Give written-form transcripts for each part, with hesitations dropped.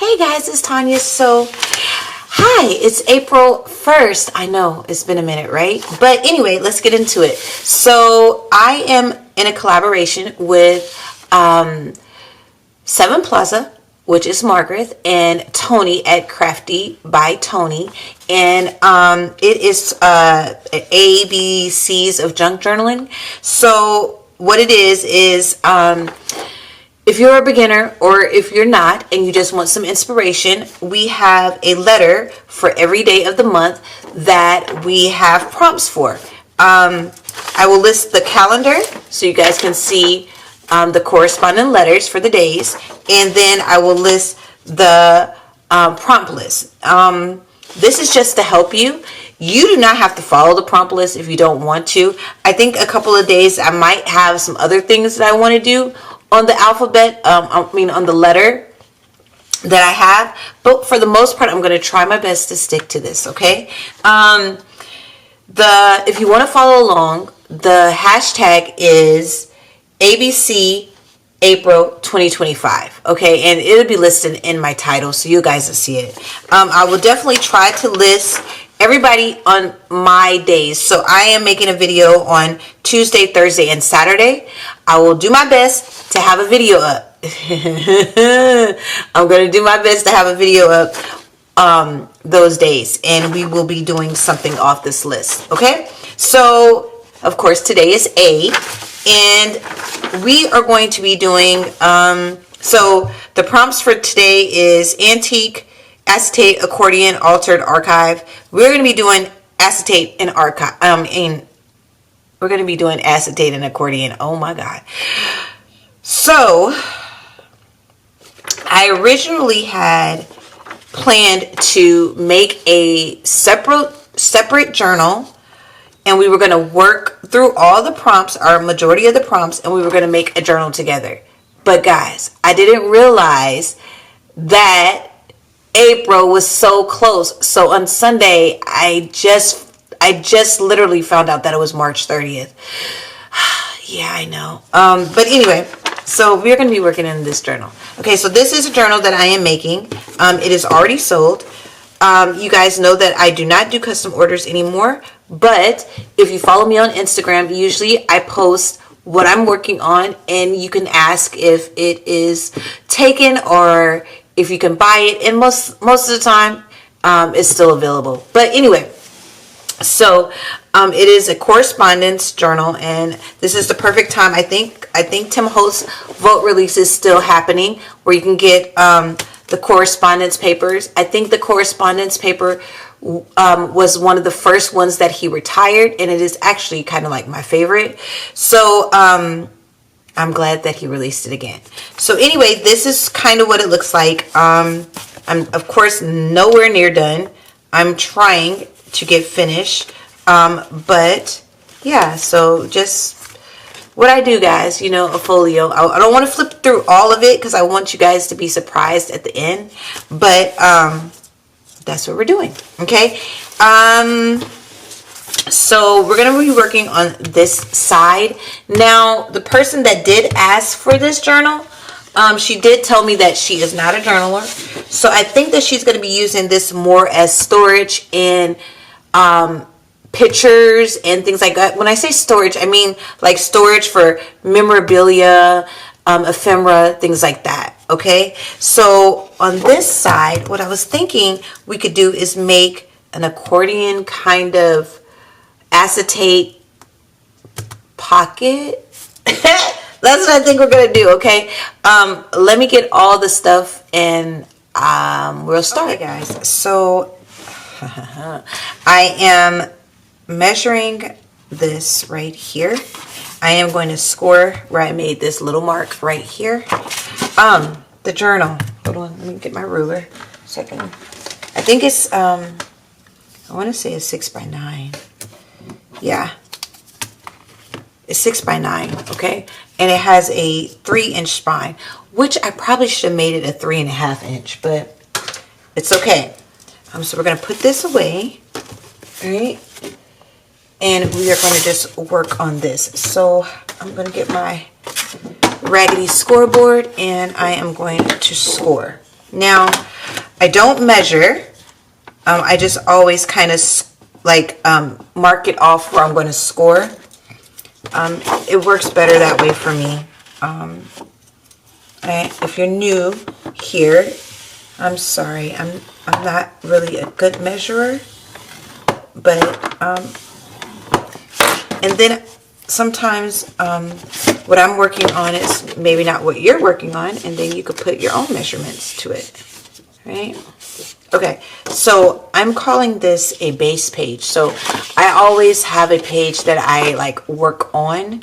Hey guys, it's Tanya. So, hi, it's April 1st. I know it's been a minute, right? But anyway, let's get into it. So, I am in a collaboration with Seventh Plaza, which is Margaret, and Toni at Crafty by Toni. And it is ABCs of junk journaling. So, what it is if you're a beginner or if you're not and you just want some inspiration, we have a letter for every day of the month that we have prompts for. I will list the calendar so you guys can see the corresponding letters for the days, and then I will list the prompt list. This is just to help you. You do not have to follow the prompt list if you don't want to. I think a couple of days I might have some other things that I want to do on the alphabet, on the letter that I have. But for the most part, I'm going to try my best to stick to this, okay? If you want to follow along, the hashtag is ABC April 2025, okay? And it'll be listed in my title so you guys will see it. I will definitely try to list everybody on my days. So I am making a video on Tuesday, Thursday, and Saturday. I will do my best to have a video up. I'm going to do my best to have a video up those days, and we will be doing something off this list, okay? So, of course, today is A, and we are going to be doing, so the prompts for today is antique, acetate, accordion, altered, archive. We're going to be doing acetate and archive, we're going to be doing acetate and accordion. Oh my God. So, I originally had planned to make a separate journal, and we were going to work through all the prompts, or majority of the prompts, and we were going to make a journal together. But guys, I didn't realize that April was so close. So on Sunday, I just literally found out that it was March 30th. Yeah, I know. But anyway, so we're going to be working in this journal. Okay, so this is a journal that I am making. It is already sold. You guys know that I do not do custom orders anymore. But if you follow me on Instagram, usually I post what I'm working on, and you can ask if it is taken or if you can buy it. And most of the time, it's still available. But anyway, so it is a correspondence journal, and this is the perfect time. I think Tim Holtz's vote release is still happening, where you can get the correspondence papers. I think the correspondence paper was one of the first ones that he retired, and it is actually kind of like my favorite. So I'm glad that he released it again. So anyway, this is kind of what it looks like. I'm of course nowhere near done. I'm trying to get finished, but yeah, so just what I do, guys, you know, a folio. I don't want to flip through all of it because I want you guys to be surprised at the end, but that's what we're doing, okay? So we're going to be working on this side. Now, the person that did ask for this journal, she did tell me that she is not a journaler. So I think that she's going to be using this more as storage and pictures and things like that. When I say storage, I mean like storage for memorabilia, ephemera, things like that. Okay, so on this side, what I was thinking we could do is make an accordion kind of acetate pocket. That's what I think we're gonna do. Okay, let me get all the stuff and we'll start. Okay, guys, so I am measuring this right here. I am going to score where I made this little mark right here. The journal. Hold on, let me get my ruler. Second. I think it's I want to say it's 6x9. Yeah. It's 6x9, okay? And it has a 3-inch spine, which I probably should have made it a 3.5 inch, but it's okay. So we're gonna put this away, all right? And we are going to just work on this. So I'm going to get my raggedy scoreboard, and I am going to score. Now, I don't measure. I just always kind of like mark it off where I'm going to score. It works better that way for me. If you're new here, I'm sorry. I'm not really a good measurer, but and then sometimes what I'm working on is maybe not what you're working on, and then you could put your own measurements to it, right? Okay, so I'm calling this a base page. So I always have a page that I like work on.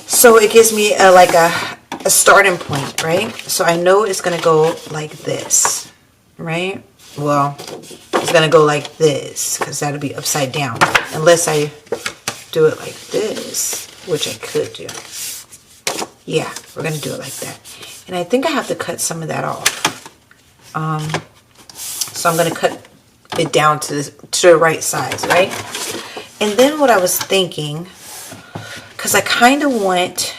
So it gives me a starting point, right? So I know it's gonna go like this, right? Well, it's gonna go like this because that'll be upside down, unless I do it like this, which I could do. Yeah, we're gonna do it like that. And I think I have to cut some of that off. So I'm gonna cut it down to the right size, right? And then what I was thinking, because I kind of want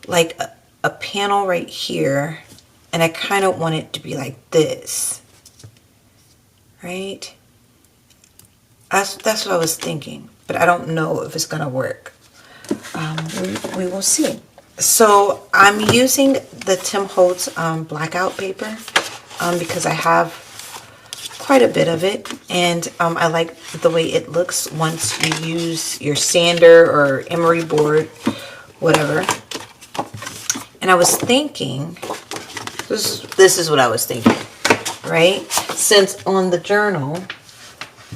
like a panel right here, and I kind of want it to be like this, right? That's what I was thinking, but I don't know if it's gonna work. We will see. So I'm using the Tim Holtz blackout paper because I have quite a bit of it, and I like the way it looks once you use your sander or emery board, whatever. And I was thinking, this is what I was thinking, right? Since on the journal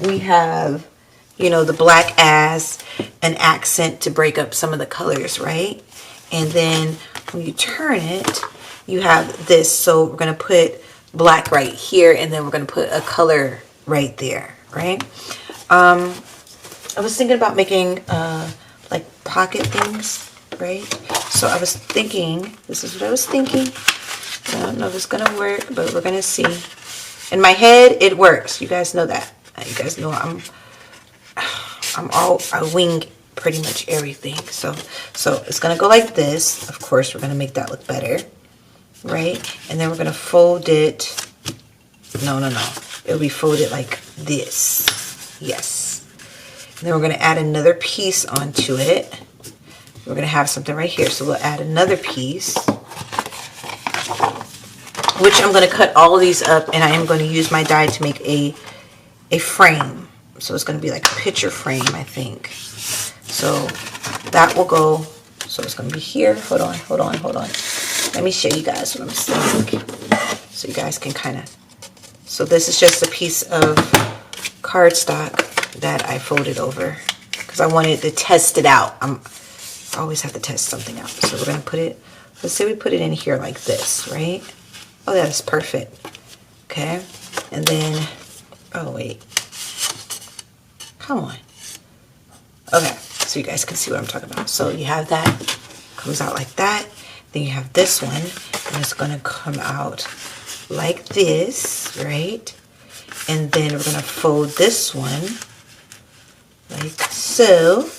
we have, you know, the black as an accent to break up some of the colors, right? And then when you turn it, you have this. So we're going to put black right here, and then we're going to put a color right there, right? I was thinking about making like pocket things, right? So I was thinking, this is what I was thinking. I don't know if it's going to work, but we're going to see. In my head, it works. You guys know that. You guys know I wing pretty much everything. So it's going to go like this. Of course, we're going to make that look better, right? And then we're going to fold it. No. It'll be folded like this. Yes. And then we're going to add another piece onto it. We're going to have something right here. So we'll add another piece, which I'm going to cut all of these up, and I am going to use my die to make a frame. So it's going to be like a picture frame, I think. So that will go, so it's going to be here. Hold on. Let me show you guys what I'm saying, so you guys can kind of, so this is just a piece of cardstock that I folded over because I wanted to test it out. I always have to test something out. So we're going to put it, let's say we put it in here like this, right? Oh, that is perfect. Okay. And then, oh wait, come on. Okay, so you guys can see what I'm talking about. So you have that, comes out like that. Then you have this one, and it's gonna come out like this, right? And then we're gonna fold this one like so.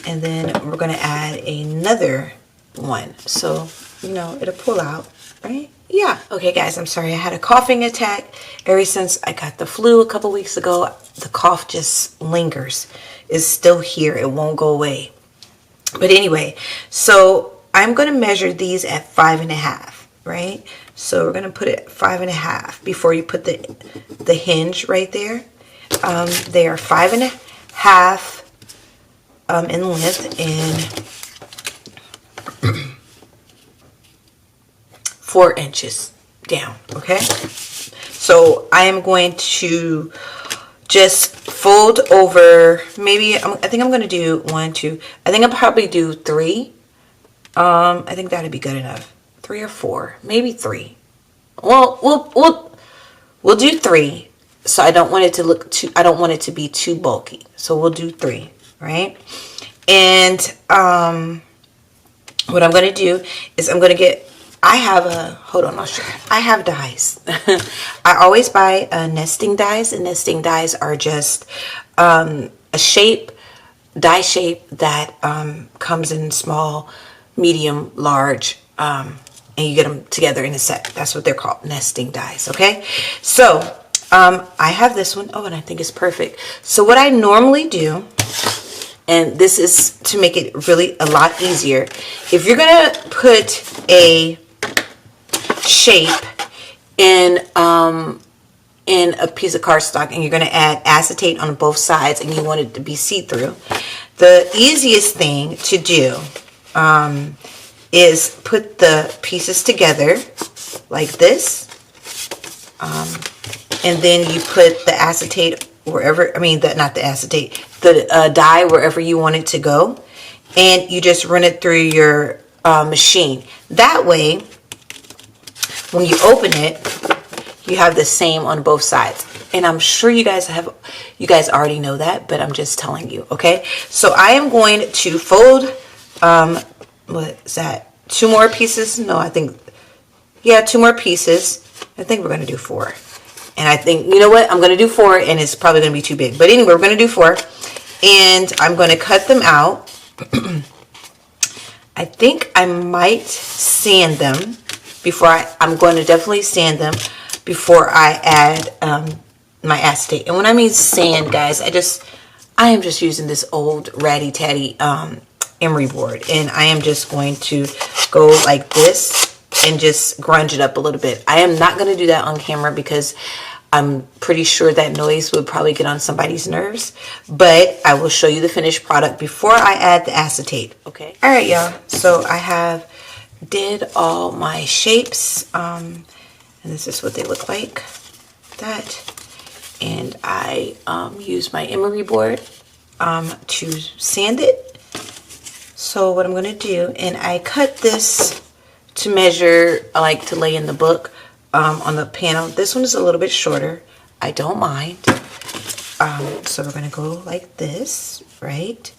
And then we're gonna add another one. So, you know, it'll pull out, right? Yeah. Okay, guys, I'm sorry. I had a coughing attack. Ever since I got the flu a couple weeks ago, the cough just lingers. It's still here. It won't go away. But anyway, so I'm going to measure these at 5.5, right? So we're going to put it at 5.5 before you put the hinge right there. They are 5.5 in length and 4 inches down, okay? So I am going to just fold over, maybe, I think I'm going to do 1, 2, I think I'll probably do 3. I think that'd be good enough. 3 or 4, maybe 3. Well, we'll do 3. So I don't want it to look too, I don't want it to be too bulky. So we'll do 3, right? And what I'm going to do is I'm going to get, I have hold on, I'll show you. I have dies. I always buy nesting dies, and nesting dies are just a shape, die shape that comes in small, medium, large and you get them together in a set. That's what they're called, nesting dies. Okay, so I have this one. Oh, and I think it's perfect. So what I normally do, and this is to make it really a lot easier, if you're gonna put a shape in a piece of cardstock and you're going to add acetate on both sides and you want it to be see-through, the easiest thing to do is put the pieces together like this, and then you put the acetate wherever, I mean, not the acetate, the dye wherever you want it to go, and you just run it through your machine. That way, when you open it, you have the same on both sides. And I'm sure you guys already know that, but I'm just telling you, okay? So I am going to fold, what is that? 2 more pieces? No, I think, yeah, 2 more pieces. I think we're going to do 4. And I think, you know what? I'm going to do 4 and it's probably going to be too big. But anyway, we're going to do 4. And I'm going to cut them out. I think I might sand them before I'm going to definitely sand them before I add my acetate. And when I mean sand, guys, I am just using this old ratty tatty emery board, and I am just going to go like this and just grunge it up a little bit. I am not going to do that on camera because I'm pretty sure that noise would probably get on somebody's nerves, but I will show you the finished product before I add the acetate. Okay. All right, y'all. So I did all my shapes, and this is what they look like. And I use my emery board to sand it. So what I'm going to do, and I cut this to measure, I like to lay in the book on the panel. This one is a little bit shorter. I don't mind. So we're going to go like this, right?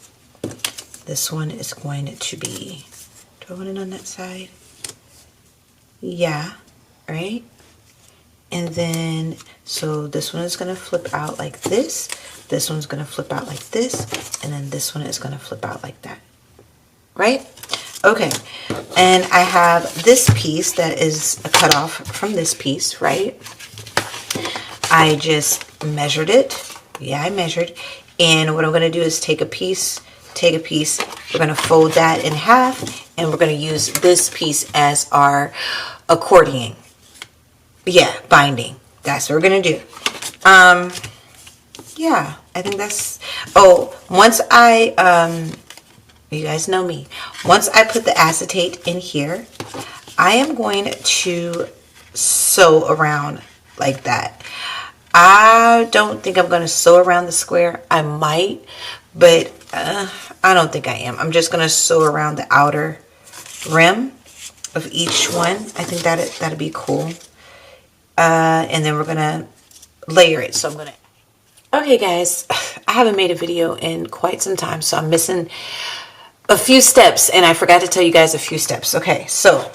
This one is going to be, do I want it on that side? Yeah, right? And then, so this one is going to flip out like this. This one's going to flip out like this. And then this one is going to flip out like that. Right? Okay. And I have this piece that is a cut off from this piece, right? I just measured it. Yeah, I measured. And what I'm going to do is take a piece. We're going to fold that in half. And we're going to use this piece as our accordion. Yeah, binding. That's what we're gonna do. Yeah, I think that's, once I you guys know me, once I put the acetate in here, I am going to sew around like that. I don't think I'm gonna sew around the square. I might, but I don't think I am. I'm just gonna sew around the outer rim of each one. I think that'd be cool. And then we're gonna layer it. So I'm gonna, okay guys, I haven't made a video in quite some time, so I'm missing a few steps, and I forgot to tell you guys a few steps. Okay, so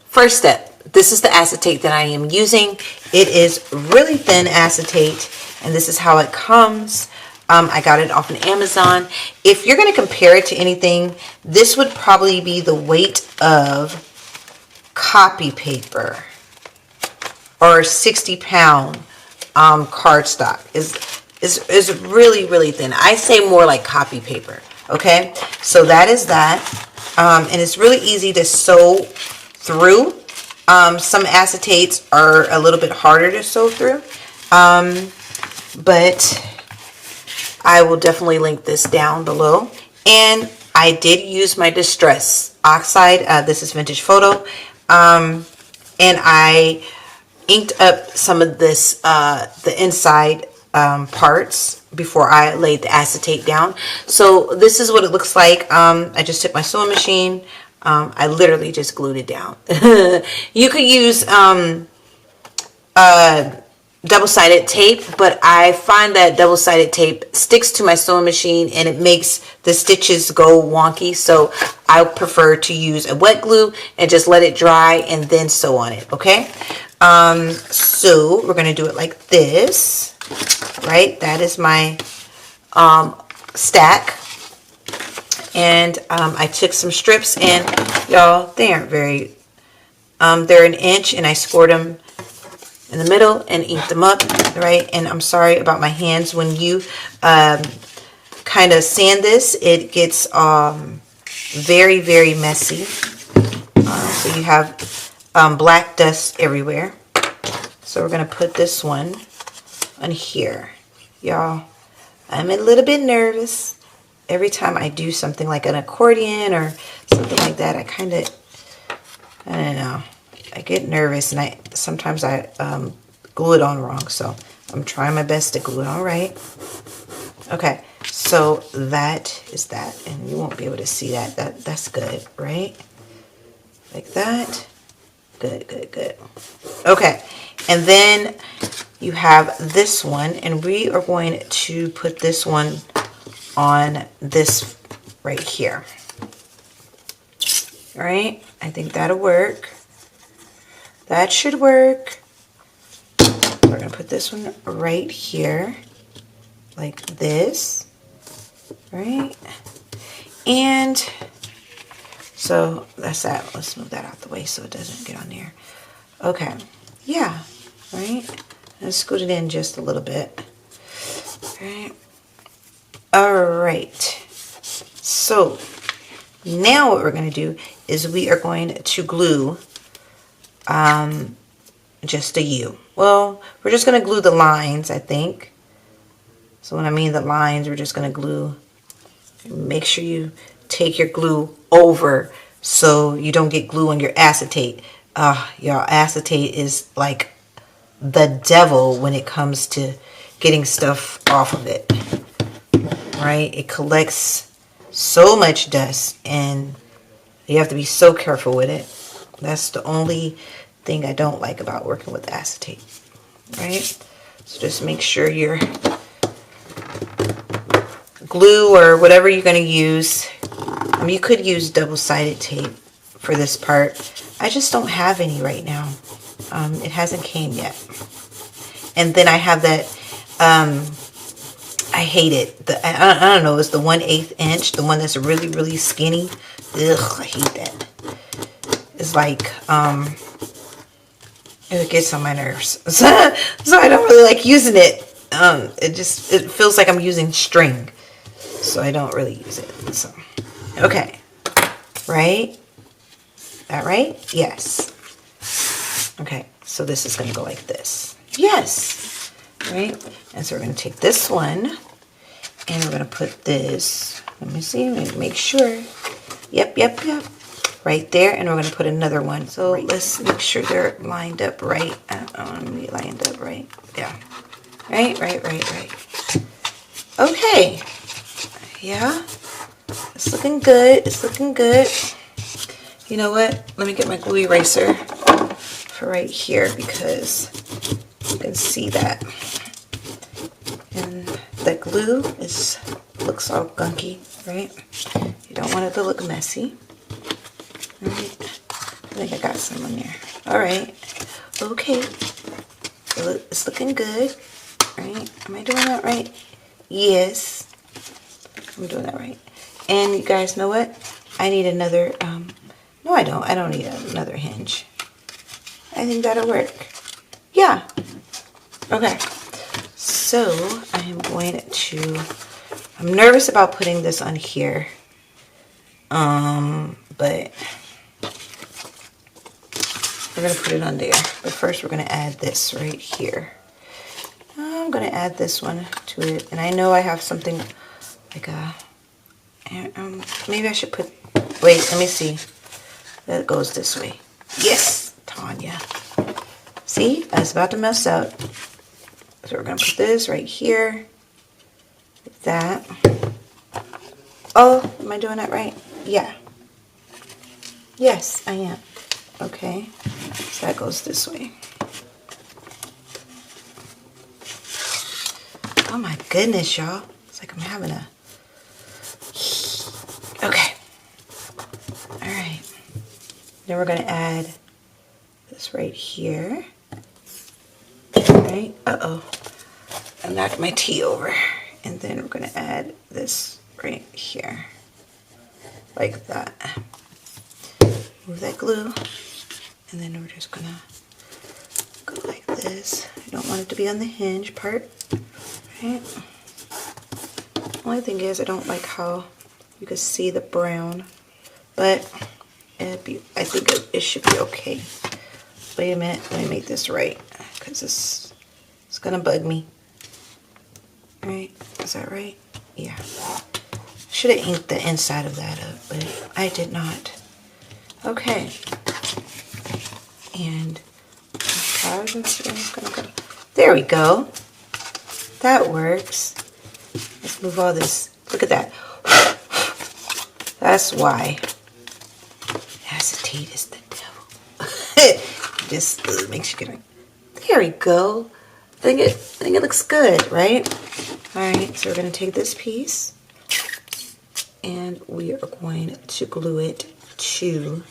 first step, this is the acetate that I am using. It is really thin acetate, and this is how it comes. I got it off of Amazon. If you're gonna compare it to anything, this would probably be the weight of copy paper, or 60-pound cardstock. Is really, really thin. I say more like copy paper. Okay, so that is that. And it's really easy to sew through. Some acetates are a little bit harder to sew through. But I will definitely link this down below. And I did use my Distress Oxide. This is Vintage Photo. And I inked up some of this, the inside parts before I laid the acetate down. So this is what it looks like. I just took my sewing machine. I literally just glued it down. You could use double-sided tape, but I find that double-sided tape sticks to my sewing machine and it makes the stitches go wonky. So I prefer to use a wet glue and just let it dry and then sew on it. Okay. So we're going to do it like this, right? That is my stack. And I took some strips, and y'all, they aren't very They're an inch, and I scored them in the middle and inked them up, right? And I'm sorry about my hands. When you kind of sand this, it gets very, very messy. So you have black dust everywhere. So we're going to put this one on here. Y'all, I'm a little bit nervous. Every time I do something like an accordion or something like that, I don't know. I get nervous, and sometimes I glue it on wrong. So I'm trying my best to glue it on right. Okay, so that is that, and you won't be able to see that. That's good, right? Like that. Good, good, good. Okay, and then you have this one, and we are going to put this one on this right here. All right, I think that'll work. That should work. We're going to put this one right here, like this, right? And so that's that. Let's move that out the way so it doesn't get on there. Okay, yeah, right? Let's scoot it in just a little bit. All right. So now what we're going to do is we are going to glue just a U. Well, we're just going to glue the lines, I think. So when I mean the lines, we're just going to glue. Make sure you take your glue over so you don't get glue on your acetate. Y'all, acetate is like the devil when it comes to getting stuff off of it. Right? It collects so much dust, and you have to be so careful with it. That's the only thing I don't like about working with acetate. Right? So just make sure your glue or whatever you're going to use, you could use double-sided tape for this part. I just don't have any right now. It hasn't came yet. And then I have that I hate it. I don't know, it's the 1/8 inch, the one that's really, really skinny. Ugh, I hate that. It's like, it gets on my nerves. So I don't really like using it. It feels like I'm using string. So I don't really use it. So, okay. Right? That right? Yes. Okay, so this is going to go like this. Yes. Right? And so we're going to take this one, and we're going to put this, let me see, let me make sure. Yep. Right there, and we're going to put another one. So let's make sure they're lined up right. I want them to be lined up right. Yeah. Right. Okay. Yeah. It's looking good. It's looking good. You know what? Let me get my glue eraser for right here because you can see that. And the glue looks all gunky, right? You don't want it to look messy. All right. I think I got some in there. All right. Okay. So it's looking good. All right. Am I doing that right? Yes. I'm doing that right. And you guys know what? I need another, no I don't. I don't need another hinge. I think that'll work. Yeah. Okay. So I am going to, I'm nervous about putting this on here. But we're going to put it on there. But first we're going to add this right here. I'm going to add this one to it. And I know I have something like a, maybe I should put, wait, let me see. That goes this way. Yes, Tanya. See, I was about to mess up. So we're going to put this right here. Like that. Oh, am I doing that right? Yeah. Yes, I am. Okay. So that goes this way. Oh my goodness, y'all. It's like I'm having a... Okay. Alright. Then we're going to add this right here. Right? Uh-oh. I knocked my tea over. And then we're going to add this right here. Like that. Move that glue. And then we're just gonna go like this. I don't want it to be on the hinge part, right? Only thing is I don't like how you can see the brown, but I think it should be okay. Wait a minute, let me make this right, because it's gonna bug me. Right? Is that right? Yeah. Should have inked the inside of that up, but I did not. Okay. And I'm just gonna go. There we go. That works. Let's move all this. Look at that. That's why acetate is the devil. Just makes you get it. There we go. I think it looks good, right? All right. So we're gonna take this piece, and we are going to glue it to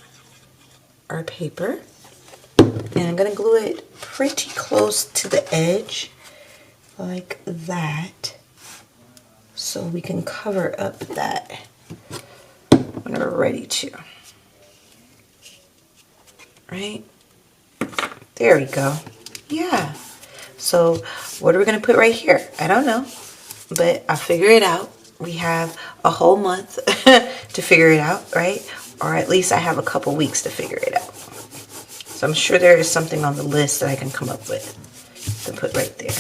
our paper. And I'm going to glue it pretty close to the edge, like that, so we can cover up that when we're ready to. Right? There we go. Yeah. So what are we going to put right here? I don't know, but I'll figure it out. We have a whole month to figure it out, right? Or at least I have a couple weeks to figure it out. So I'm sure there is something on the list that I can come up with to put right there.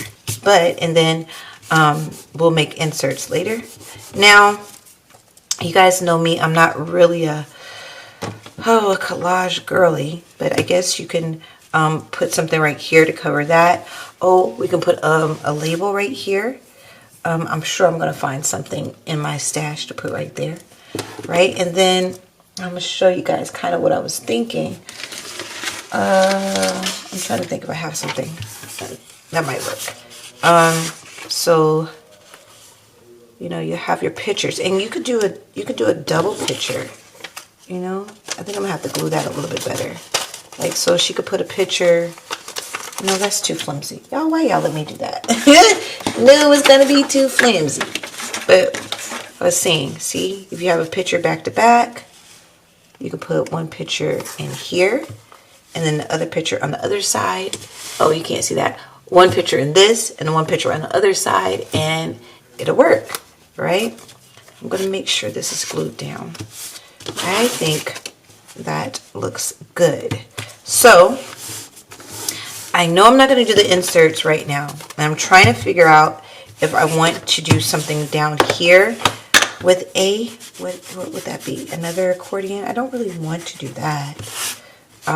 But, and then we'll make inserts later. Now, you guys know me. I'm not really a collage girly, but I guess you can put something right here to cover that. Oh, we can put a label right here. I'm sure I'm going to find something in my stash to put right there, right? And then I'm going to show you guys kind of what I was thinking. I'm trying to think if I have something that might work. So, you know, you have your pictures, and you could do a double picture. You know, I think I'm gonna have to glue that a little bit better. Like, so she could put a picture. No, that's too flimsy. Y'all, why y'all let me do that? No, it's gonna be too flimsy. But I was saying, see, if you have a picture back to back, you can put one picture in here, and then the other picture on the other side. Oh, you can't see that. One picture in this, and one picture on the other side, and it'll work, right? I'm going to make sure this is glued down. I think that looks good. So, I know I'm not going to do the inserts right now. And I'm trying to figure out if I want to do something down here with what would that be? Another accordion? I don't really want to do that. But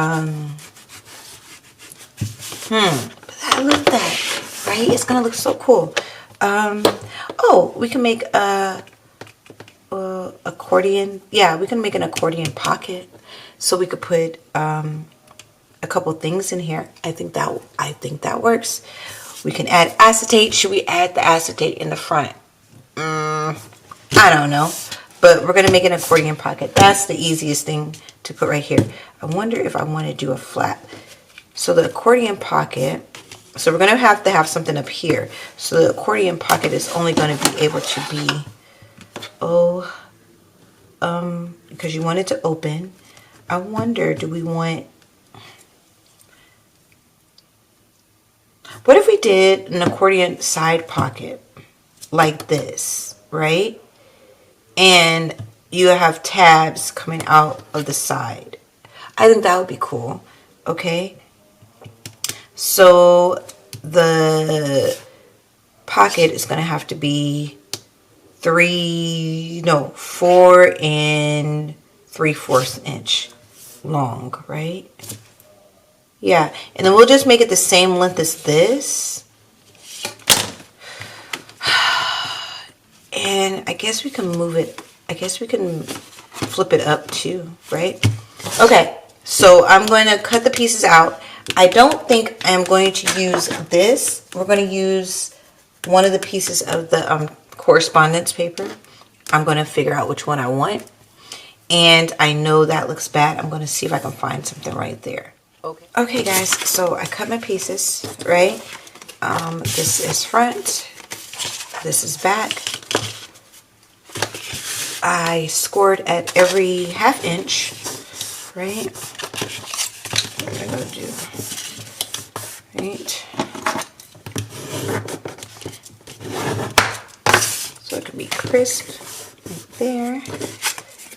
I love that, right? It's gonna look so cool. Oh, we can make a accordion. Yeah, we can make an accordion pocket, so we could put a couple things in here. I think that works. We can add acetate. Should we add the acetate in the front? I don't know, but we're gonna make an accordion pocket. That's the easiest thing to put right here. I wonder if I want to do a flat. So the accordion pocket, so we're going to have something up here. So the accordion pocket is only going to be able to be, because you want it to open. I wonder, do we want, what if we did an accordion side pocket like this, right? And you have tabs coming out of the side. I think that would be cool. Okay. So the pocket is going to have to be 4 and 3/4 inch long, right? Yeah. And then we'll just make it the same length as this. And I guess we can move it. I guess we can flip it up too, right? Okay, so I'm going to cut the pieces out. I don't think I'm going to use this. We're going to use one of the pieces of the correspondence paper. I'm going to figure out which one I want. And I know that looks bad. I'm going to see if I can find something right there. Okay, guys, so I cut my pieces, right? This is front. This is back. I scored at every 1/2 inch, right? do. Right? So it can be crisp right there.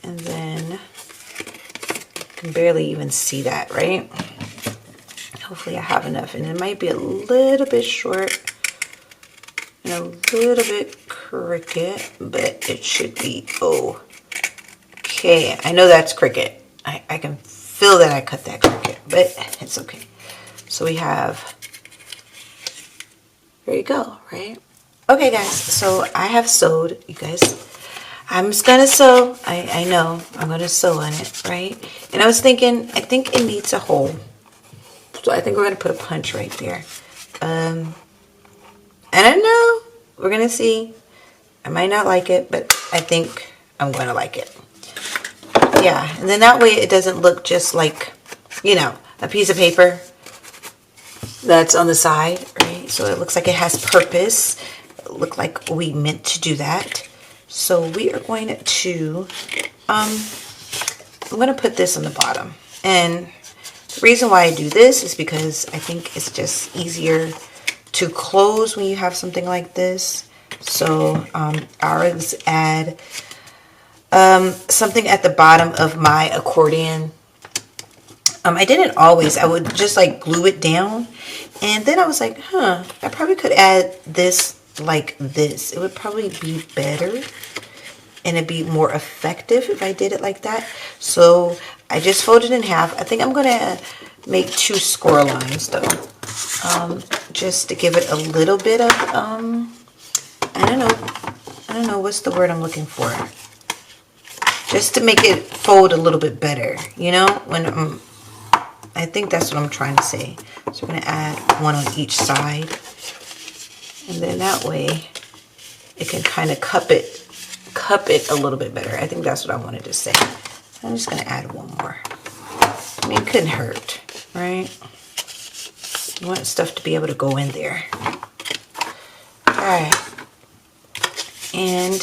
And then you can barely even see that, right? Hopefully I have enough. And it might be a little bit short and a little bit crooked, but it should be okay. I know that's crooked. I can feel that I cut that crooked, but it's okay. So we have, there you go, right? Okay guys, so I have sewed, you guys. I'm just gonna sew. I know I'm gonna sew on it, right? And I was thinking, I think it needs a hole. So I think we're gonna put a punch right there. I don't know. We're gonna see. I might not like it, but I think I'm gonna like it. Yeah, and then that way it doesn't look just like, you know, a piece of paper that's on the side, right? So it looks like it has purpose. It looked like we meant to do that. So we are going to, I'm going to put this on the bottom. And the reason why I do this is because I think it's just easier to close when you have something like this. So I always add something at the bottom of my accordion. I didn't always. I would just like glue it down. And then I was like, I probably could add this like this. It would probably be better. And it'd be more effective if I did it like that. So I just folded in half. I think I'm going to make 2 score lines though. Just to give it a little bit of, I don't know what's the word I'm looking for. Just to make it fold a little bit better, you know, when I think that's what I'm trying to say. So we're going to add 1 on each side. And then that way it can kind of cup it a little bit better. I think that's what I wanted to say. I'm just going to add 1 more. I mean, it couldn't hurt, right? You want stuff to be able to go in there. All right. And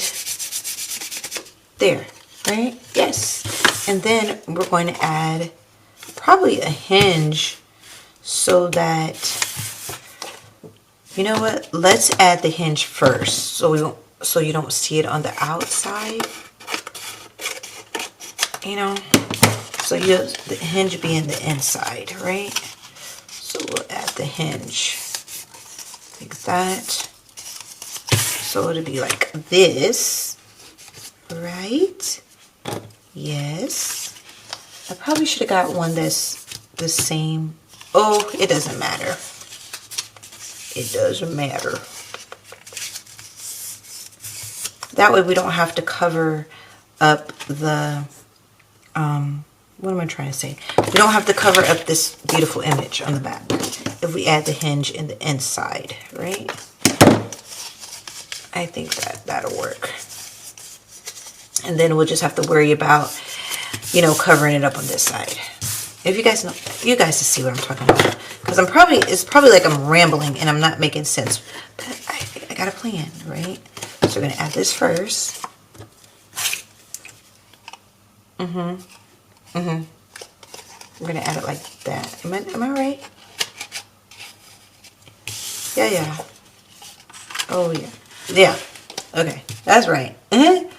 there, right? Yes. And then we're going to add probably a hinge so that, you know what? Let's add the hinge first so you don't see it on the outside. You know, so the hinge be in the inside, right? So we'll add the hinge like that. So it'll be like this, right? Yes. I probably should have got one that's the same. Oh, it doesn't matter. It doesn't matter. That way we don't have to cover up the, what am I trying to say? We don't have to cover up this beautiful image on the back if we add the hinge in the inside, right? I think that'll work. And then we'll just have to worry about, you know, covering it up on this side. If you guys know, you guys will see what I'm talking about. Because it's probably like I'm rambling and I'm not making sense. But I got a plan, right? So we're going to add this first. I'm going to add it like that. Am I right? Yeah. Oh, yeah. Yeah. Okay. That's right. Okay,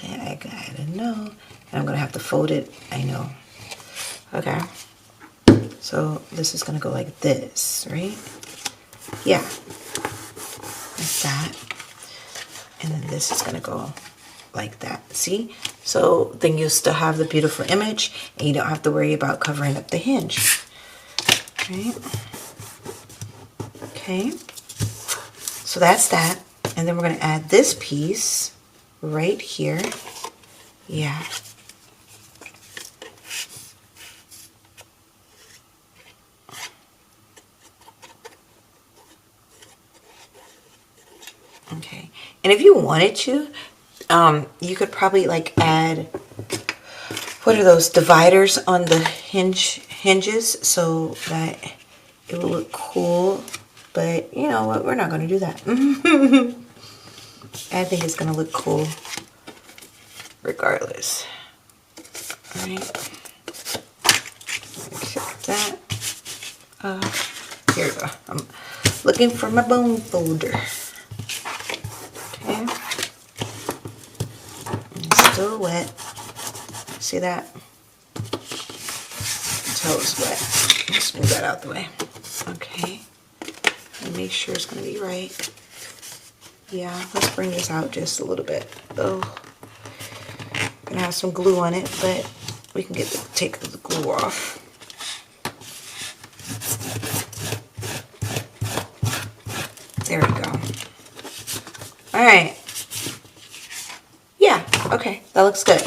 I gotta know. And I'm going to have to fold it. I know. Okay. So this is going to go like this, right? Yeah. Like that. And then this is going to go like that. See? So then you'll still have the beautiful image and you don't have to worry about covering up the hinge. Right? Okay. So that's that. And then we're going to add this piece right here. Yeah. Okay. And if you wanted to, you could probably like add, what are those dividers on the hinges so that it will look cool. But you know what? We're not going to do that. I think it's going to look cool regardless. All right. Like that. Here we go. I'm looking for my bone folder. Okay. It's still wet. See that? Toes wet. Let's move that out the way. Okay. And make sure it's going to be right. Yeah, let's bring this out just a little bit. Oh, gonna have some glue on it, but we can take the glue off. There we go. All right. Yeah, okay, that looks good.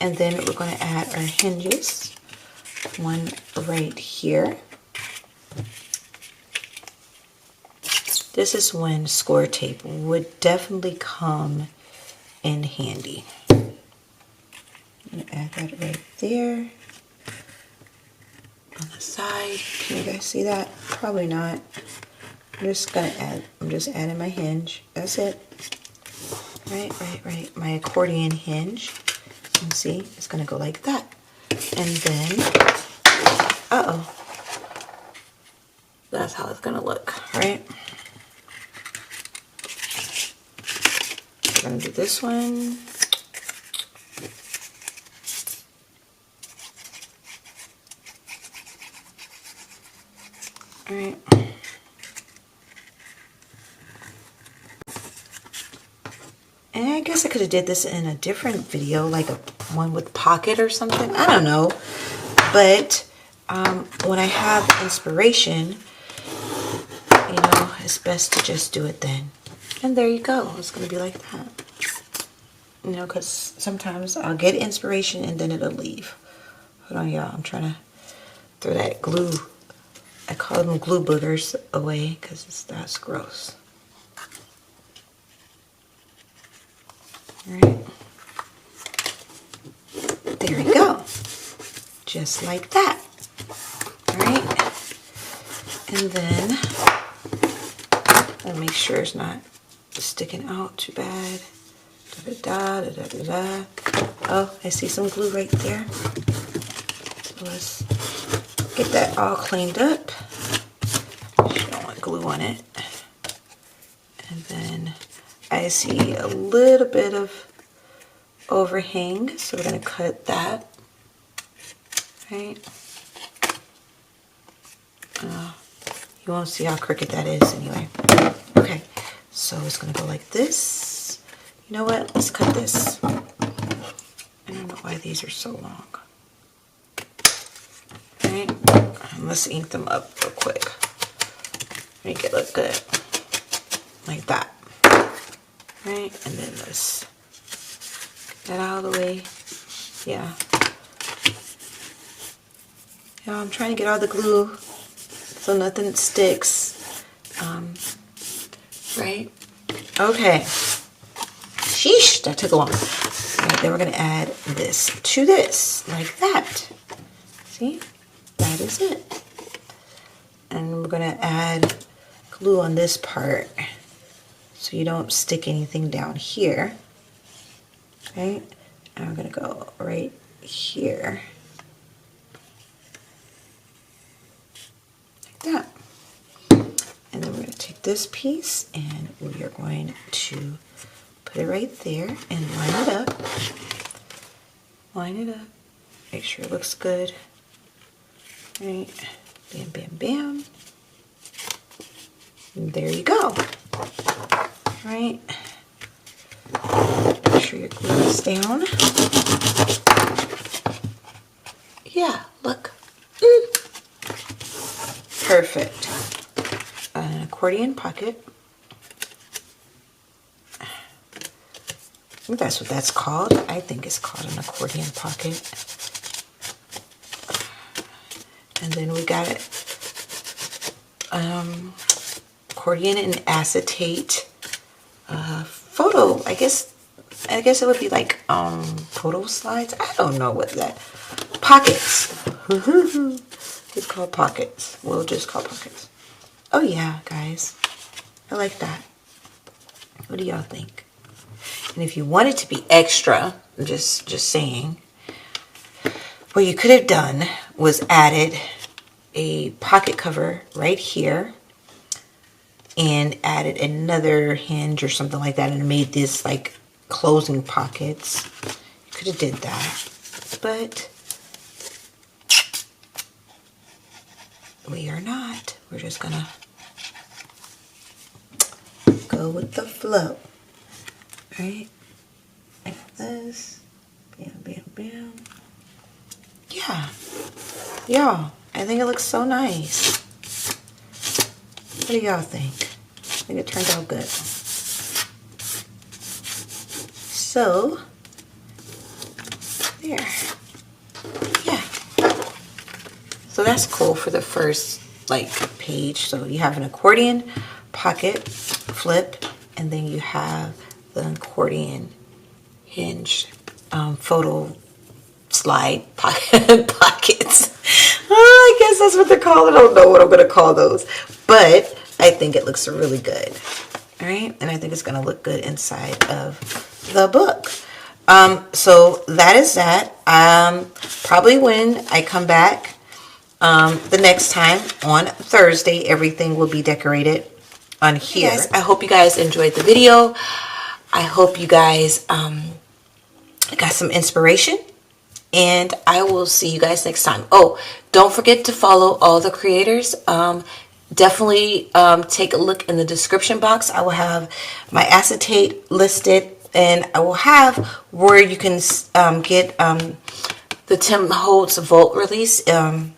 And then we're going to add our hinges. One right here. This is when score tape would definitely come in handy. I'm going to add that right there. On the side. Can you guys see that? Probably not. I'm just adding my hinge. That's it. Right. My accordion hinge. You can see it's going to go like that. And then, that's how it's going to look, right? We're going to do this one. All right. And I guess I could have did this in a different video, like one with pocket or something. I don't know. But when I have inspiration, you know, it's best to just do it then. And there you go. It's going to be like that. You know, because sometimes I'll get inspiration and then it'll leave. Hold on, y'all. I'm trying to throw that glue. I call them glue boogers away because that's gross. All right. There we go. Just like that. All right. And then I'll make sure it's not sticking out too bad. Da, da, da, da, da, da. Oh, I see some glue right there. So let's get that all cleaned up. She don't want glue on it. And then I see a little bit of overhang, so we're going to cut that. Right? You won't see how crooked that is anyway. Okay, so it's going to go like this. You know what? Let's cut this. I don't know why these are so long. Right? Let's ink them up real quick. Make it look good. Like that. Right? And then let's get that out of the way. Yeah. Yeah, I'm trying to get all the glue so nothing sticks. Right? Okay. Sheesh, that took long. Right, then we're going to add this to this, like that. See? That is it. And we're going to add glue on this part so you don't stick anything down here. Right? And we're going to go right here. Like that. And then we're going to take this piece and we are going to put it right there and line it up. Line it up. Make sure it looks good. Right. Bam, bam, bam. And there you go. Right. Make sure your glue is down. Yeah, look. Perfect. An accordion pocket. I think that's what that's called. I think it's called an accordion pocket. And then we got it. Accordion and acetate photo. I guess it would be like photo slides. I don't know what that. Pockets. It's called pockets. We'll just call pockets. Oh yeah, guys. I like that. What do y'all think? And if you wanted to be extra, just saying, what you could have done was added a pocket cover right here and added another hinge or something like that and made this like closing pockets. Could have did that, but we are not. We're just gonna go with the flow, right? Like this. Bam, bam, bam. Yeah. Y'all, I think it looks so nice. What do y'all think? I think it turned out good. So, there. Yeah. So that's cool for the first like page. So you have an accordion pocket flip, and then you have the accordion hinge photo slide pockets. I guess that's what they're called. I don't know what I'm going to call those, but I think it looks really good. All right, and I think it's going to look good inside of the book. So that is that. Probably when I come back the next time on Thursday, everything will be decorated on here. Hey guys, I hope you guys enjoyed the video. I hope you guys got some inspiration, and I will see you guys next time. Oh, don't forget to follow all the creators. Definitely take a look in the description box. I will have my acetate listed, and I will have where you can get the Tim Holtz Volt release, and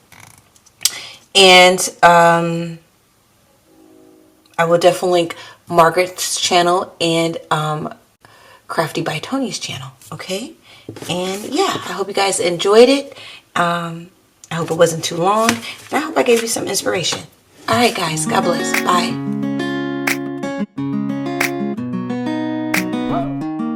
I will definitely link Margaret's channel and Crafty by Toni's channel. Okay, and yeah, I hope you guys enjoyed it. I hope it wasn't too long, and I hope I gave you some inspiration. All right, guys, God bless. Bye.